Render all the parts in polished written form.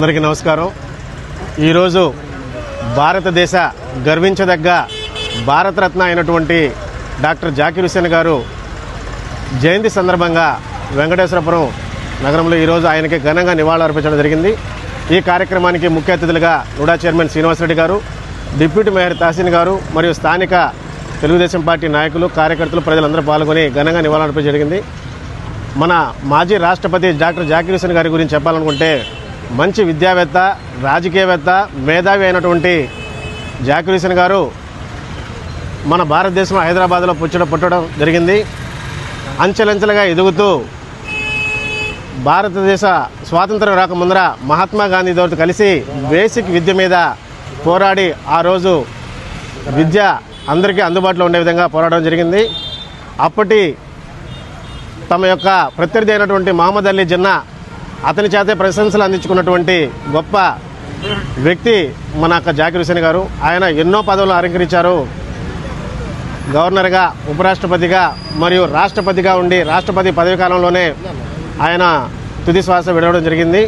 అందరికీ నమస్కారం. ఈరోజు భారతదేశ గర్వించదగ్గ భారతరత్న అయినటువంటి డాక్టర్ జాకిర్ హుస్సేన్ గారు జయంతి సందర్భంగా వెంకటేశ్వరపురం నగరంలో ఈరోజు ఆయనకి ఘనంగా నివాళులు అర్పించడం జరిగింది. ఈ కార్యక్రమానికి ముఖ్య అతిథులుగా నుడా చైర్మన్ శ్రీనివాసరెడ్డి గారు, డిప్యూటీ మేయర్ తహసీన్ గారు మరియు స్థానిక తెలుగుదేశం పార్టీ నాయకులు, కార్యకర్తలు, ప్రజలందరూ పాల్గొని ఘనంగా నివాళులు అర్పించడం జరిగింది. మన మాజీ రాష్ట్రపతి డాక్టర్ జాకిర్ హుస్సేన్ గారి గురించి చెప్పాలనుకుంటే మంచి విద్యావేత్త, రాజకీయవేత్త, మేధావి అయినటువంటి జాకిర్ హుస్సేన్ గారు మన భారతదేశంలో హైదరాబాద్లో పుట్టడం జరిగింది. అంచెలంచెలుగా ఎదుగుతూ భారతదేశ స్వాతంత్రం రాకముందర మహాత్మా గాంధీతో కలిసి బేసిక్ విద్య మీద పోరాడి ఆ రోజు విద్య అందరికీ అందుబాటులో ఉండే విధంగా పోరాడడం జరిగింది. అప్పటి తమ యొక్క ప్రత్యర్థి అయినటువంటి మహమ్మద్ అలీ జిన్నా అతని చేతే ప్రశంసలు అందించుకున్నటువంటి గొప్ప వ్యక్తి మన జాకిర్ హుస్సేన్ గారు. ఆయన ఎన్నో పదవులు అలంకరించారు. గవర్నర్గా, ఉపరాష్ట్రపతిగా మరియు రాష్ట్రపతిగా ఉండి రాష్ట్రపతి పదవి కాలంలోనే ఆయన తుది శ్వాస విడవడం జరిగింది.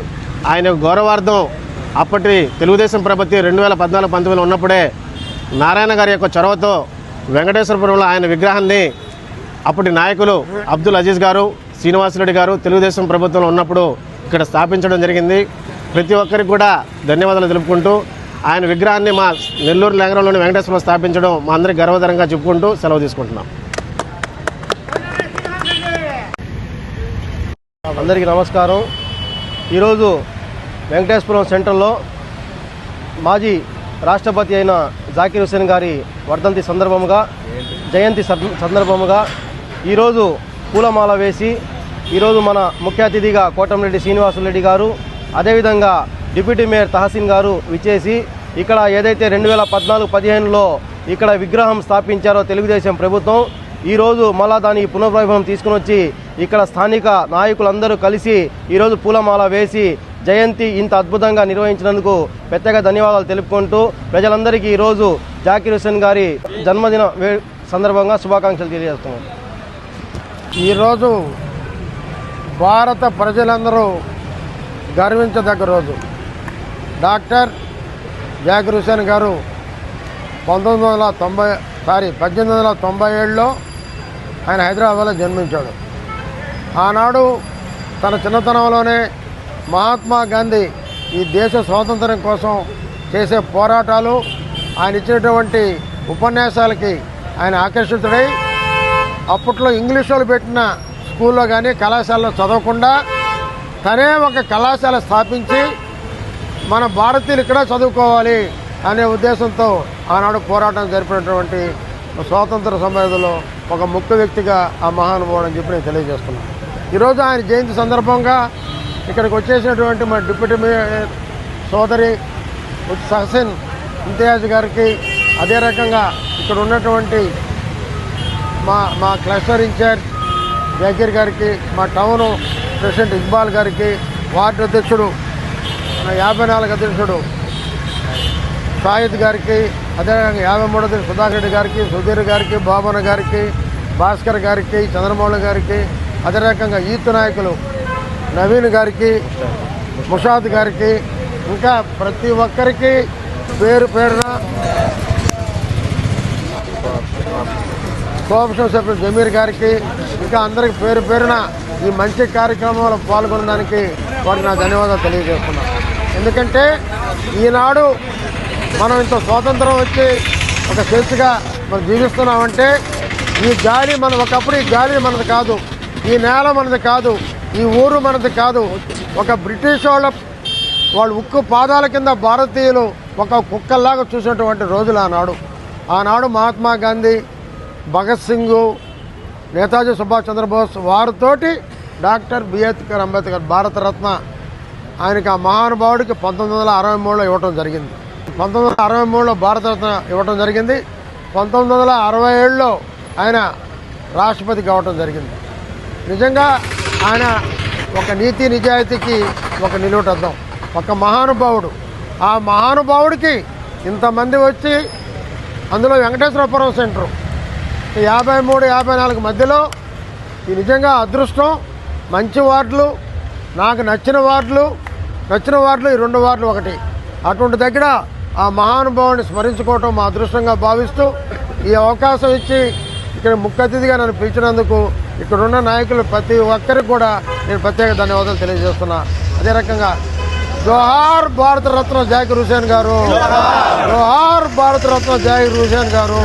ఆయన గౌరవార్థం అప్పటి తెలుగుదేశం ప్రభుత్వం 2014-19 ఉన్నప్పుడే నారాయణ గారి యొక్క చొరవతో వెంకటేశ్వరపురంలో ఆయన విగ్రహాన్ని అప్పటి నాయకులు అబ్దుల్ అజీజ్ గారు, శ్రీనివాసరెడ్డి గారు తెలుగుదేశం ప్రభుత్వంలో ఉన్నప్పుడు ఇక్కడ స్థాపించడం జరిగింది. ప్రతి ఒక్కరికి కూడా ధన్యవాదాలు తెలుపుకుంటూ ఆయన విగ్రహాన్ని మా నెల్లూరు నగరంలోని వెంకటేశ్వరంలో స్థాపించడం మా అందరికీ గర్వదరంగా చెప్పుకుంటూ సెలవు తీసుకుంటున్నాం. అందరికీ నమస్కారం. ఈరోజు వెంకటేశ్వరం సెంటర్లో మాజీ రాష్ట్రపతి అయిన జాకిర్ హుస్సేన్ గారి జయంతి సందర్భముగా ఈరోజు పూలమాల వేసి ఈరోజు మన ముఖ్య అతిథిగా కోటంరెడ్డి శ్రీనివాసరెడ్డి గారు, అదేవిధంగా డిప్యూటీ మేయర్ తహసీన్ గారు విచ్చేసి ఇక్కడ ఏదైతే 2014-15లో ఇక్కడ విగ్రహం స్థాపించారో తెలుగుదేశం ప్రభుత్వం, ఈరోజు మళ్ళా దానికి పునర్వైభవం తీసుకుని వచ్చి ఇక్కడ స్థానిక నాయకులందరూ కలిసి ఈరోజు పూలమాల వేసి జయంతి ఇంత అద్భుతంగా నిర్వహించినందుకు పెద్దగా ధన్యవాదాలు తెలుపుకుంటూ ప్రజలందరికీ ఈరోజు జాకిర్ హుస్సేన్ గారి జన్మదిన సందర్భంగా శుభాకాంక్షలు తెలియజేస్తున్నాం. ఈరోజు భారత ప్రజలందరూ గర్వించదగ్గ రోజు. డాక్టర్ జాకిర్ హుస్సేన్ గారు 1897లో ఆయన హైదరాబాద్లో జన్మించాడు. ఆనాడు తన చిన్నతనంలోనే మహాత్మా గాంధీ ఈ దేశ స్వాతంత్ర్యం కోసం చేసే పోరాటాలు, ఆయన ఇచ్చినటువంటి ఉపన్యాసాలకి ఆయన ఆకర్షితుడై అప్పట్లో ఇంగ్లీష్ వాళ్ళు పెట్టిన స్కూల్లో కానీ కళాశాలలో చదవకుండా తనే ఒక కళాశాల స్థాపించి మన భారతీయులు ఇక్కడ చదువుకోవాలి అనే ఉద్దేశంతో ఆనాడు పోరాటం జరిపినటువంటి స్వాతంత్ర సమయంలో ఒక ముఖ్య వ్యక్తిగా ఆ మహానుభావుడు అని చెప్పి నేను తెలియజేస్తున్నాను. ఈరోజు ఆయన జయంతి సందర్భంగా ఇక్కడికి వచ్చేసినటువంటి మన డిప్యూటీ మేయర్ సోదరి తహసీన్ ఇంతియాజ్ గారికి, అదే రకంగా ఇక్కడ ఉన్నటువంటి మా క్లస్టర్ ఇన్ఛార్జ్ జాకిర్ గారికి, మా టౌన్ ప్రెసిడెంట్ ఇక్బాల్ గారికి, వార్డు అధ్యక్షుడు 54 అధ్యక్షుడు సాయిద్ గారికి, అదేవిధంగా 53వ సుధాకర్ రెడ్డి గారికి, సుధీర్ గారికి, బాబన్న గారికి, భాస్కర్ గారికి, చంద్రమౌళి గారికి, అదే రకంగా యూత్ నాయకులు నవీన్ గారికి, ముషాద్ గారికి, ఇంకా ప్రతి ఒక్కరికి పేరు పేరున, కోఆపరేషన్ సభ్యులు జమీర్ గారికి, ఇంకా అందరికి పేరు పేరున ఈ మంచి కార్యక్రమంలో పాల్గొనడానికి వారికి నా ధన్యవాదాలు తెలియజేస్తున్నాను. ఎందుకంటే ఈనాడు మనం ఇంత స్వాతంత్రం వచ్చి ఒక స్వేచ్ఛగా మనం జీవిస్తున్నామంటే ఈ గాలి ఒకప్పుడు ఈ గాలి మనది కాదు, ఈ నేల మనది కాదు, ఈ ఊరు మనది కాదు. ఒక బ్రిటిష్ వాళ్ళ ఉక్కు పాదాల కింద భారతీయులు ఒక కుక్కల్లాగా చూసినటువంటి రోజులు ఆనాడు మహాత్మా గాంధీ, భగత్ సింగ్, నేతాజీ సుభాష్ చంద్రబోస్ వారితోటి డాక్టర్ బిఆర్ అంబేద్కర్ భారతరత్న ఆయనకి ఆ మహానుభావుడికి 1963లో ఇవ్వటం జరిగింది. 1963లో భారతరత్న ఇవ్వటం జరిగింది. 1967లో ఆయన రాష్ట్రపతి కావటం జరిగింది. నిజంగా ఆయన ఒక నీతి నిజాయితీకి ఒక నిలువటద్దాం, ఒక మహానుభావుడు. ఆ మహానుభావుడికి ఇంతమంది వచ్చి, అందులో వెంకటేశ్వరపురం సెంటరు 53-54 మధ్యలో ఈ నిజంగా అదృష్టం. మంచి వార్డులు, నాకు నచ్చిన వార్డులు ఈ 2 వార్డులు ఒకటి. అటువంటి దగ్గర ఆ మహానుభావుని స్మరించుకోవటం మా అదృష్టంగా భావిస్తూ ఈ అవకాశం ఇచ్చి ఇక్కడ ముఖ్య అతిథిగా నన్ను పిలిచినందుకు ఇక్కడున్న నాయకులు ప్రతి ఒక్కరికి కూడా నేను ప్రత్యేక ధన్యవాదాలు తెలియజేస్తున్నా. అదే రకంగా జోహార్ భారతరత్న జాకిర్ హుసేన్ గారు, జోహార్ భారతరత్న జాకిర్ హుసేన్ గారు.